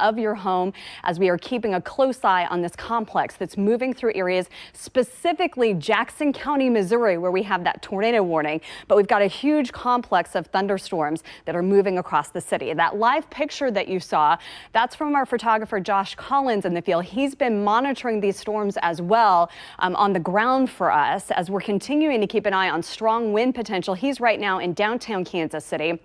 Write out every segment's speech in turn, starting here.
of your home as we are keeping a close eye on this complex that's moving through areas, specifically Jackson County, Missouri, where we have that tornado warning. But we've got a huge complex of thunderstorms that are moving across the city. That live picture that you saw, that's from our photographer Josh Collins in the field. He's been monitoring these storms as well on the ground for us as we're continuing to keep an eye on strong wind potential. He's right now in downtown Kansas City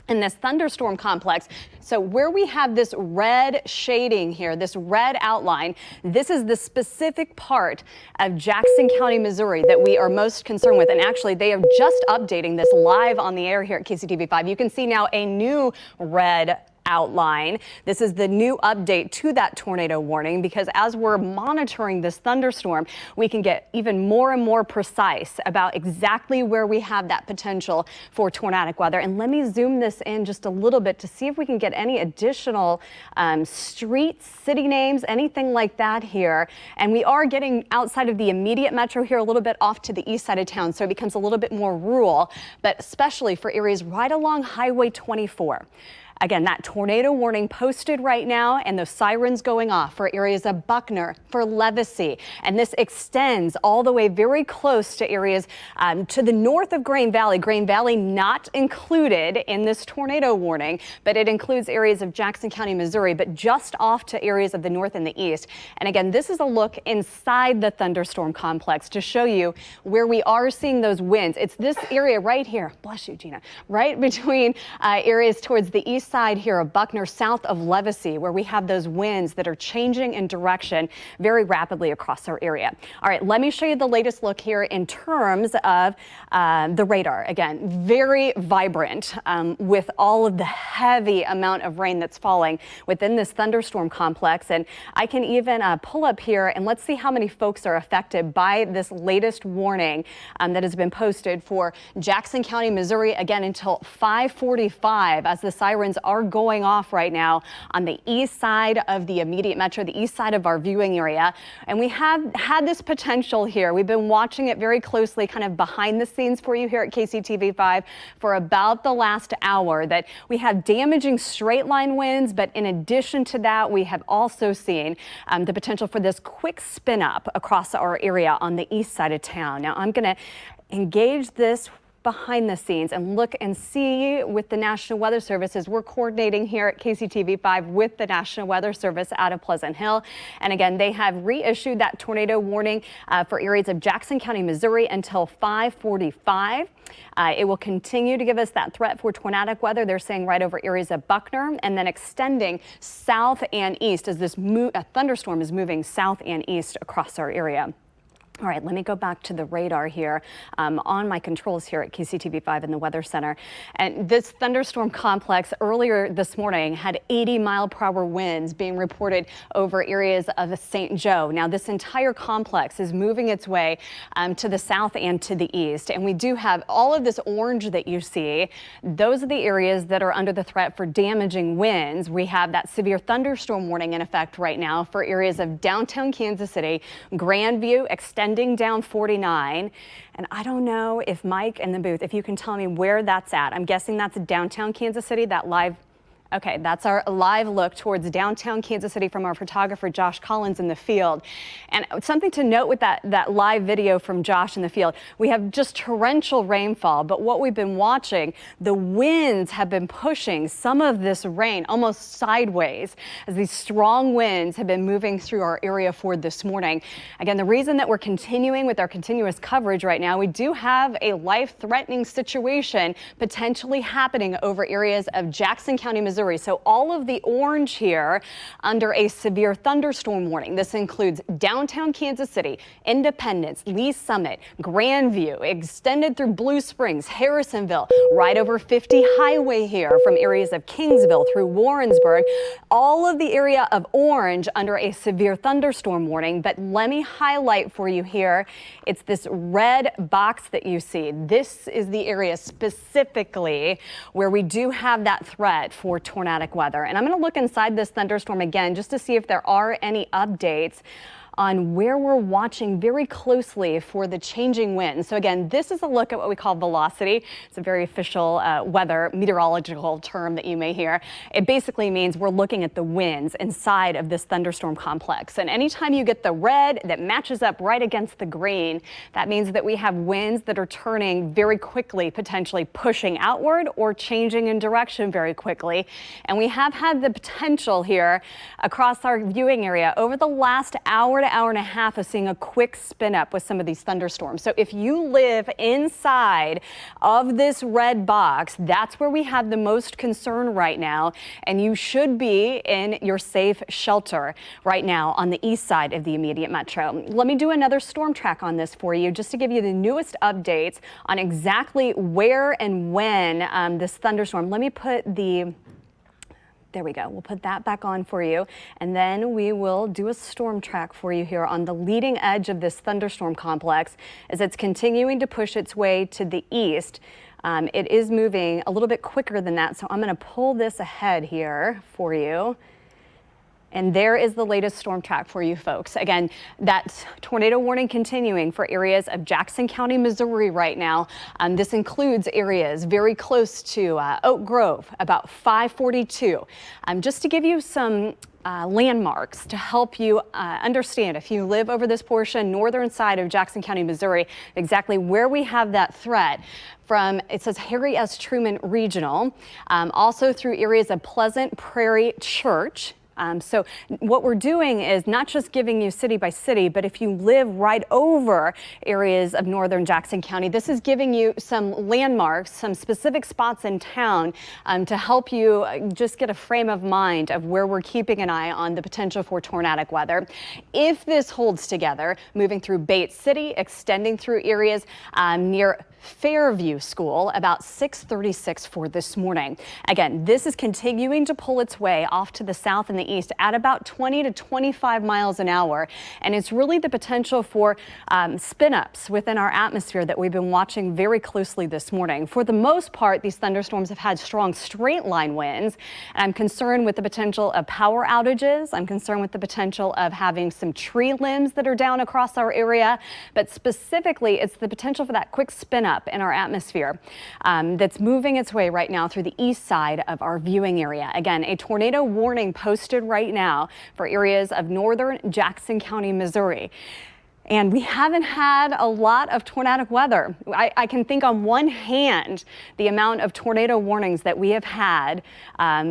in this thunderstorm complex. So where we have this red shading here, this red outline, this is the specific part of Jackson County, Missouri that we are most concerned with. And actually, they are just updating this live on the air here at KCTV5. You can see now a new red outline. This is the new update to that tornado warning, because as we're monitoring this thunderstorm, we can get even more and more precise about exactly where we have that potential for tornadic weather. And let me zoom this in just a little bit to see if we can get any additional streets, city names, anything like that here. And we are getting outside of the immediate metro here, a little bit off to the east side of town, so it becomes a little bit more rural, but especially for areas right along Highway 24. Again, that tornado warning posted right now and the sirens going off for areas of Buckner, for Levacy. And this extends all the way very close to areas to the north of Grain Valley. Grain Valley not included in this tornado warning, but it includes areas of Jackson County, Missouri, but just off to areas of the north and the east. And again, this is a look inside the thunderstorm complex to show you where we are seeing those winds. It's this area right here, bless you, Gina, right between areas towards the east side here of Buckner, south of Levacy, where we have those winds that are changing in direction very rapidly across our area. All right, let me show you the latest look here in terms of the radar. Again, very vibrant with all of the heavy amount of rain that's falling within this thunderstorm complex. And I can even pull up here and let's see how many folks are affected by this latest warning that has been posted for Jackson County, Missouri, again until 5:45 as the sirens are going off right now on the east side of the immediate metro, the east side of our viewing area. And we have had this potential here. We've been watching it very closely, kind of behind the scenes for you here at KCTV5 for about the last hour, that we have damaging straight line winds. But in addition to that, we have also seen the potential for this quick spin up across our area on the east side of town. Now I'm going to engage this behind the scenes and look and see with the National Weather Service as we're coordinating here at KCTV5 with the National Weather Service out of Pleasant Hill. And again, they have reissued that tornado warning for areas of Jackson County, Missouri until 5:45. It will continue to give us that threat for tornadic weather. They're saying right over areas of Buckner and then extending south and east as this thunderstorm is moving south and east across our area. All right, let me go back to the radar here on my controls here at KCTV5 in the Weather Center. And this thunderstorm complex earlier this morning had 80-mile-per-hour winds being reported over areas of St. Joe. Now, this entire complex is moving its way to the south and to the east. And we do have all of this orange that you see. Those are the areas that are under the threat for damaging winds. We have that severe thunderstorm warning in effect right now for areas of downtown Kansas City, Grandview, extending down 49. And I don't know if Mike in the booth, if you can tell me where that's at. I'm guessing that's downtown Kansas City, that live. Okay, that's our live look towards downtown Kansas City from our photographer Josh Collins in the field. And something to note with that live video from Josh in the field, we have just torrential rainfall, but what we've been watching, the winds have been pushing some of this rain almost sideways as these strong winds have been moving through our area for this morning. Again, the reason that we're continuing with our continuous coverage right now, we do have a life-threatening situation potentially happening over areas of Jackson County, Missouri. So all of the orange here under a severe thunderstorm warning. This includes downtown Kansas City, Independence, Lee Summit, Grandview, extended through Blue Springs, Harrisonville, right over 50 Highway here from areas of Kingsville through Warrensburg. All of the area of orange under a severe thunderstorm warning. But let me highlight for you here, it's this red box that you see. This is the area specifically where we do have that threat for tornadic weather. And I'm going to look inside this thunderstorm again just to see if there are any updates on where we're watching very closely for the changing winds. So again, this is a look at what we call velocity. It's a very official weather meteorological term that you may hear. It basically means we're looking at the winds inside of this thunderstorm complex. And anytime you get the red that matches up right against the green, that means that we have winds that are turning very quickly, potentially pushing outward or changing in direction very quickly. And we have had the potential here across our viewing area over the last hour to hour and a half of seeing a quick spin up with some of these thunderstorms. So if you live inside of this red box, that's where we have the most concern right now. And you should be in your safe shelter right now on the east side of the immediate metro. Let me do another storm track on this for you just to give you the newest updates on exactly where and when this thunderstorm. Let me put the There we go. We'll put that back on for you. And then we will do a storm track for you here on the leading edge of this thunderstorm complex as it's continuing to push its way to the east. It is moving a little bit quicker than that, so I'm going to pull this ahead here for you. And there is the latest storm track for you folks. Again, that tornado warning continuing for areas of Jackson County, Missouri right now. This includes areas very close to Oak Grove, about 542. Just to give you some landmarks to help you understand, if you live over this portion, northern side of Jackson County, Missouri, exactly where we have that threat. From, it says Harry S. Truman Regional, also through areas of Pleasant Prairie Church. So what we're doing is not just giving you city by city, but if you live right over areas of northern Jackson County, this is giving you some landmarks, some specific spots in town to help you just get a frame of mind of where we're keeping an eye on the potential for tornadic weather. If this holds together, moving through Bates City, extending through areas near Fairview School, about 6:36 for this morning. Again, this is continuing to pull its way off to the south and the east at about 20 to 25 miles an hour. And it's really the potential for spin-ups within our atmosphere that we've been watching very closely this morning. For the most part, these thunderstorms have had strong straight line winds. And I'm concerned with the potential of power outages. I'm concerned with the potential of having some tree limbs that are down across our area. But specifically, it's the potential for that quick spin-up in our atmosphere that's moving its way right now through the east side of our viewing area. Again, a tornado warning posted right now for areas of northern Jackson County, Missouri. And we haven't had a lot of tornadic weather. I can think on one hand the amount of tornado warnings that we have had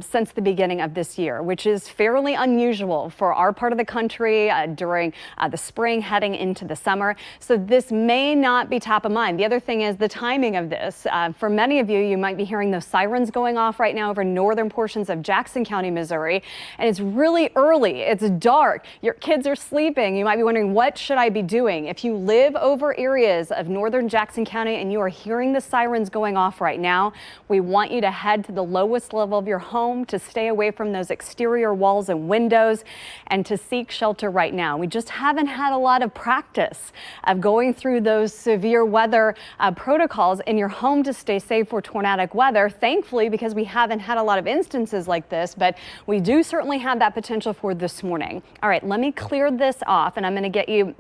since the beginning of this year, which is fairly unusual for our part of the country during the spring heading into the summer. So this may not be top of mind. The other thing is the timing of this. For many of you, you might be hearing those sirens going off right now over northern portions of Jackson County, Missouri. And it's really early. It's dark. Your kids are sleeping. You might be wondering, what should I be doing? If you live over areas of northern Jackson County and you are hearing the sirens going off right now, we want you to head to the lowest level of your home, to stay away from those exterior walls and windows, and to seek shelter right now. We just haven't had a lot of practice of going through those severe weather protocols in your home to stay safe for tornadic weather, thankfully, because we haven't had a lot of instances like this, but we do certainly have that potential for this morning. All right, let me clear this off, and I'm going to get you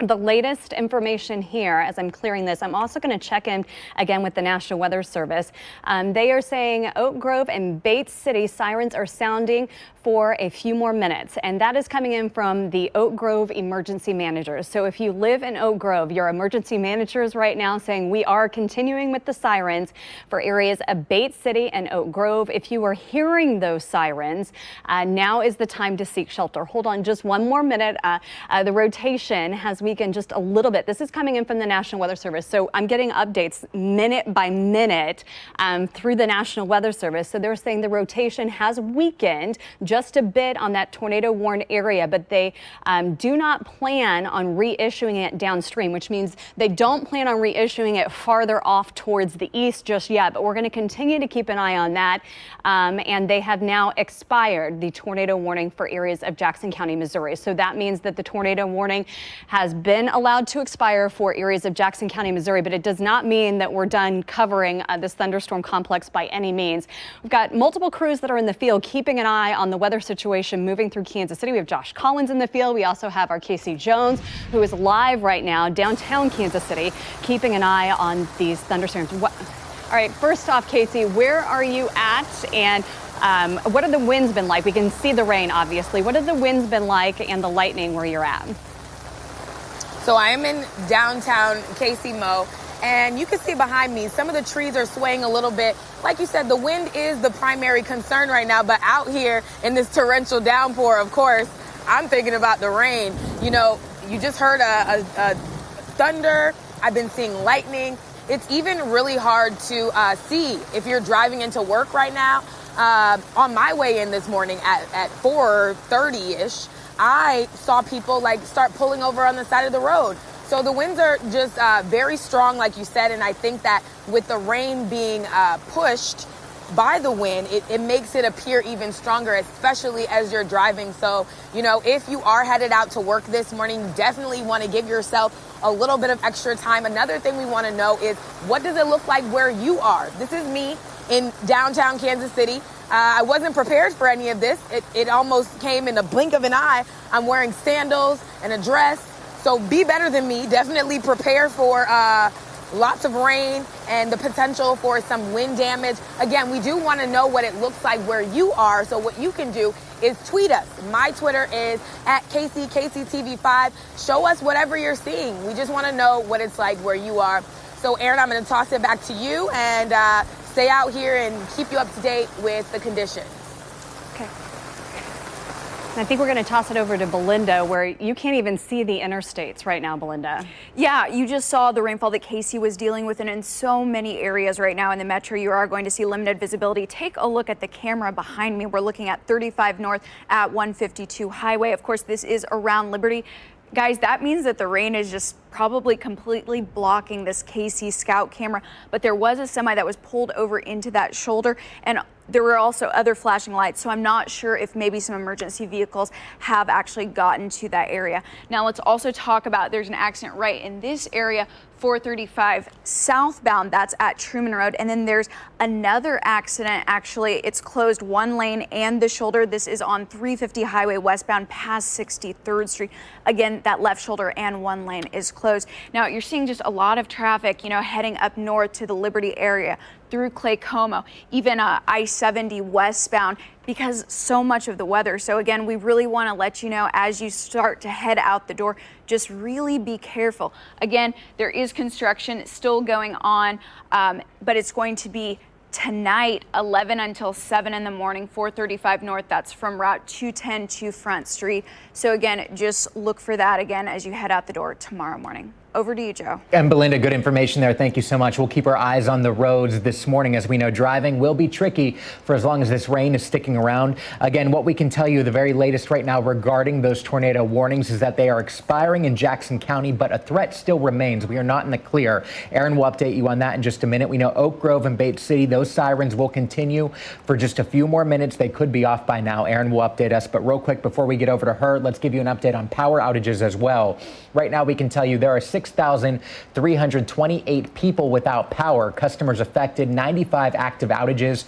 the latest information here as I'm clearing this. I'm also going to check in again with the National Weather Service. They are saying Oak Grove and Bates City sirens are sounding for a few more minutes, and that is coming in from the Oak Grove emergency managers. So if you live in Oak Grove, your emergency managers right now saying we are continuing with the sirens for areas of Bates City and Oak Grove. If you are hearing those sirens, now is the time to seek shelter. Hold on just one more minute. The rotation has weakened just a little bit. This is coming in from the National Weather Service. So I'm getting updates minute by minute through the National Weather Service. So they're saying the rotation has weakened just a bit on that tornado warned area, but they do not plan on reissuing it downstream, which means they don't plan on reissuing it farther off towards the east just yet. But we're going to continue to keep an eye on that. And they have now expired the tornado warning for areas of Jackson County, Missouri. So that means that the tornado warning has been allowed to expire for areas of Jackson County, Missouri, but it does not mean that we're done covering this thunderstorm complex by any means. We've got multiple crews that are in the field keeping an eye on the weather situation moving through Kansas City. We have Josh Collins in the field. We also have our Casey Jones, who is live right now downtown Kansas City, keeping an eye on these thunderstorms. All right, first off, Casey, where are you at, and what have the winds been like? We can see the rain, obviously. What have the winds been like and the lightning where you're at? So I am in downtown Casey Mo, and you can see behind me some of the trees are swaying a little bit. Like you said, the wind is the primary concern right now, but out here in this torrential downpour, of course, I'm thinking about the rain. You know, you just heard a thunder. I've been seeing lightning. It's even really hard to see if you're driving into work right now. On my way in this morning at 4:30-ish, I saw people start pulling over on the side of the road. So the winds are just very strong, like you said, and I think that with the rain being pushed by the wind, it makes it appear even stronger, especially as you're driving. So, you know, if you are headed out to work this morning, you definitely want to give yourself a little bit of extra time. Another thing we want to know is, what does it look like where you are? This is me in downtown Kansas City. I wasn't prepared for any of this. It almost came in the blink of an eye. I'm wearing sandals and a dress. So be better than me. Definitely prepare for lots of rain and the potential for some wind damage. Again, we do want to know what it looks like where you are. So what you can do is tweet us. My Twitter is @KCTV5. Show us whatever you're seeing. We just want to know what it's like where you are. So Aaron, I'm going to toss it back to you and stay out here and keep you up to date with the conditions. Okay. I think we're going to toss it over to Belinda, where you can't even see the interstates right now, Belinda. Yeah, you just saw the rainfall that Casey was dealing with, and in so many areas right now in the metro, you are going to see limited visibility. Take a look at the camera behind me. We're looking at 35 north at 152 highway. Of course, this is around Liberty. Guys, that means that the rain is just probably completely blocking this Casey Scout camera, but there was a semi that was pulled over into that shoulder, and there were also other flashing lights, so I'm not sure if maybe some emergency vehicles have actually gotten to that area. Now let's also talk about, there's an accident right in this area, 435 southbound, that's at Truman Road, and then there's another accident. Actually, it's closed one lane and the shoulder. This is on 350 highway westbound past 63rd Street. Again, that left shoulder and one lane is closed. Now you're seeing just a lot of traffic, you know, heading up north to the Liberty area, through Clay Como, even I-70 westbound, because so much of the weather. So again, we really want to let you know, as you start to head out the door, just really be careful. Again, there is construction still going on, but it's going to be tonight, 11 until 7 in the morning, 435 north. That's from Route 210 to Front Street. So again, just look for that again as you head out the door tomorrow morning. Over to you, Joe. And Belinda, good information there. Thank you so much. We'll keep our eyes on the roads this morning. As we know, driving will be tricky for as long as this rain is sticking around. Again, what we can tell you, the very latest right now regarding those tornado warnings, is that they are expiring in Jackson County, but a threat still remains. We are not in the clear. Aaron will update you on that in just a minute. We know Oak Grove and Bates City, those sirens will continue for just a few more minutes. They could be off by now. Aaron will update us. But real quick, before we get over to her, let's give you an update on power outages as well. Right now, we can tell you there are 6,328 people without power, customers affected, 95 active outages.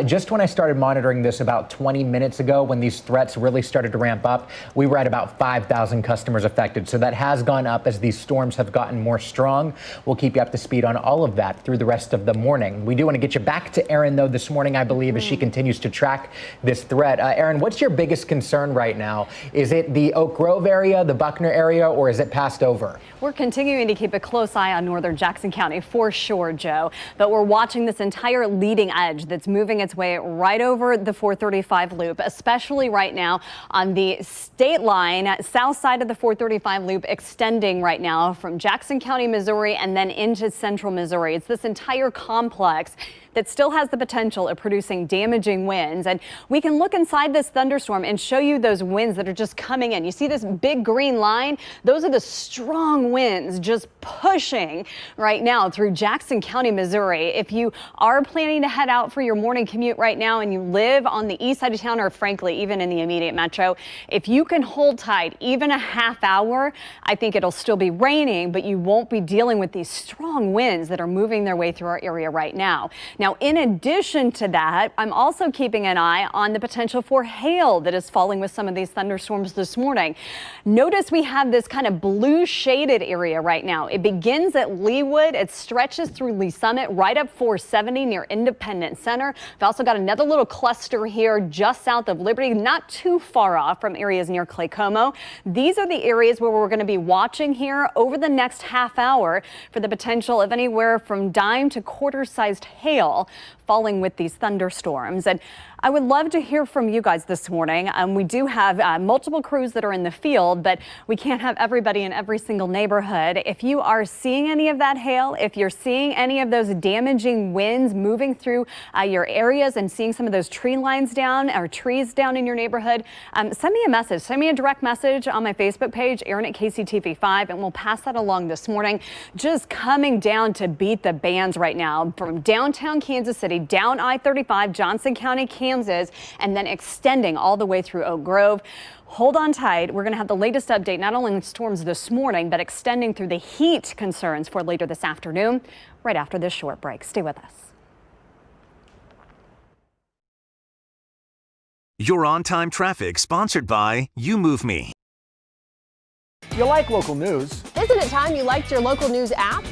Just when I started monitoring this about 20 minutes ago, when these threats really started to ramp up, we were at about 5,000 customers affected. So that has gone up as these storms have gotten more strong. We'll keep you up to speed on all of that through the rest of the morning. We do want to get you back to Erin, though, this morning, I believe, as she continues to track this threat. Erin, what's your biggest concern right now? Is it the Oak Grove area, the Buckner area, or is it passed over? We're continuing to keep a close eye on northern Jackson County for sure, Joe, but we're watching this entire leading edge that's moving its way right over the 435 loop, especially right now on the state line, south side of the 435 loop, extending right now from Jackson County, Missouri, and then into central Missouri. It's this entire complex that still has the potential of producing damaging winds. And we can look inside this thunderstorm and show you those winds that are just coming in. You see this big green line? Those are the strong winds just pushing right now through Jackson County, Missouri. If you are planning to head out for your morning commute right now and you live on the east side of town, or frankly, even in the immediate metro, if you can hold tight even a half hour, I think it'll still be raining, but you won't be dealing with these strong winds that are moving their way through our area right now. Now, in addition to that, I'm also keeping an eye on the potential for hail that is falling with some of these thunderstorms this morning. Notice we have this kind of blue shaded area right now. It begins at Leawood. It stretches through Lee Summit right up 470 near Independence Center. We've also got another little cluster here just south of Liberty, not too far off from areas near Clay Como. These are the areas where we're going to be watching here over the next half hour for the potential of anywhere from dime to quarter-sized hail falling with these thunderstorms. And I would love to hear from you guys this morning. We do have multiple crews that are in the field, but we can't have everybody in every single neighborhood. If you are seeing any of that hail, if you're seeing any of those damaging winds moving through your areas and seeing some of those tree lines down or trees down in your neighborhood, send me a message. Send me a direct message on my Facebook page, Aaron at KCTV5, and we'll pass that along this morning. Just coming down to beat the bands right now from downtown Kansas City, down I-35, Johnson County, Kansas, and then extending all the way through Oak Grove. Hold on tight. We're going to have the latest update, not only on storms this morning, but extending through the heat concerns for later this afternoon, right after this short break. Stay with us. Your on-time traffic sponsored by You Move Me. You like local news. Isn't it time you liked your local news app?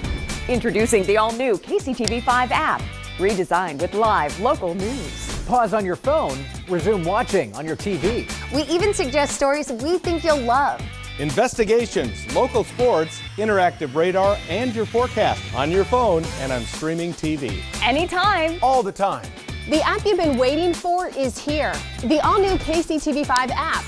Introducing the all-new KCTV5 app, redesigned with live local news. Pause on your phone, resume watching on your TV. We even suggest stories we think you'll love. Investigations, local sports, interactive radar, and your forecast on your phone and on streaming TV. Anytime. All the time. The app you've been waiting for is here. The all-new KCTV5 app.